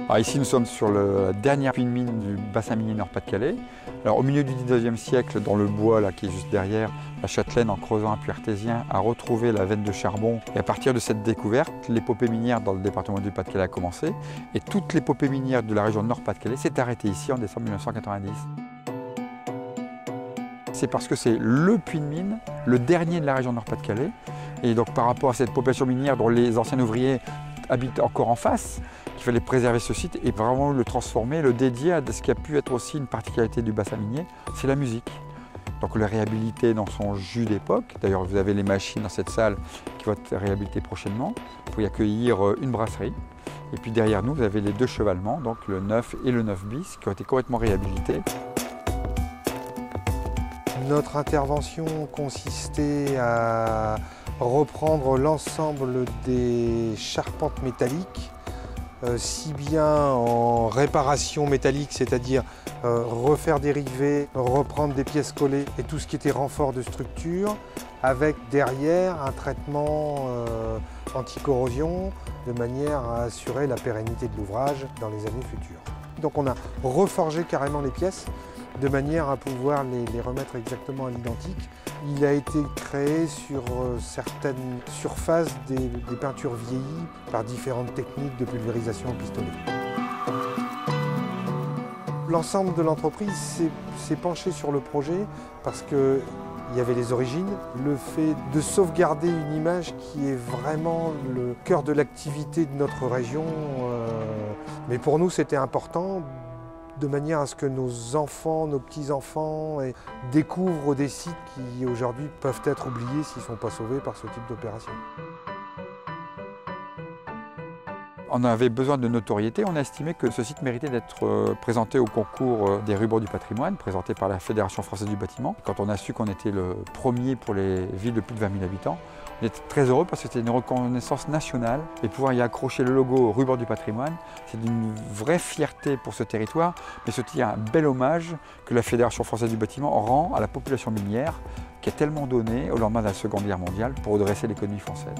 Alors ici, nous sommes sur la dernière puits de mine du bassin minier Nord-Pas-de-Calais. Alors, au milieu du 19e siècle, dans le bois là, qui est juste derrière, la châtelaine, en creusant un puits artésien, a retrouvé la veine de charbon. Et à partir de cette découverte, l'épopée minière dans le département du Pas-de-Calais a commencé. Et toute l'épopée minière de la région de Nord-Pas-de-Calais s'est arrêtée ici en décembre 1990. C'est parce que c'est le puits de mine, le dernier de la région de Nord-Pas-de-Calais. Et donc par rapport à cette population minière dont les anciens ouvriers habitent encore en face, qu'il fallait préserver ce site et vraiment le transformer, le dédier à ce qui a pu être aussi une particularité du bassin minier, c'est la musique. Donc le réhabiliter dans son jus d'époque. D'ailleurs, vous avez les machines dans cette salle qui vont être réhabilitées prochainement pour y accueillir une brasserie. Et puis derrière nous, vous avez les deux chevalements, donc le 9 et le 9 bis, qui ont été complètement réhabilités. Notre intervention consistait à reprendre l'ensemble des charpentes métalliques, si bien en réparation métallique, c'est-à-dire refaire des rivets, reprendre des pièces collées et tout ce qui était renfort de structure, avec derrière un traitement anti-corrosion de manière à assurer la pérennité de l'ouvrage dans les années futures. Donc on a reforgé carrément les pièces de manière à pouvoir les remettre exactement à l'identique. Il a été créé sur certaines surfaces des peintures vieillies par différentes techniques de pulvérisation au pistolet. L'ensemble de l'entreprise s'est penché sur le projet parce qu'il y avait les origines, le fait de sauvegarder une image qui est vraiment le cœur de l'activité de notre région. Mais pour nous, c'était important de manière à ce que nos enfants, nos petits-enfants découvrent des sites qui aujourd'hui peuvent être oubliés s'ils ne sont pas sauvés par ce type d'opération. On avait besoin de notoriété, on a estimé que ce site méritait d'être présenté au concours des rubans du patrimoine, présenté par la Fédération française du bâtiment. Quand on a su qu'on était le premier pour les villes de plus de 20 000 habitants, on était très heureux parce que c'était une reconnaissance nationale et pouvoir y accrocher le logo ruban du patrimoine, c'est une vraie fierté pour ce territoire, mais c'est aussi un bel hommage que la Fédération française du bâtiment rend à la population minière qui a tellement donné au lendemain de la Seconde Guerre mondiale pour redresser l'économie française.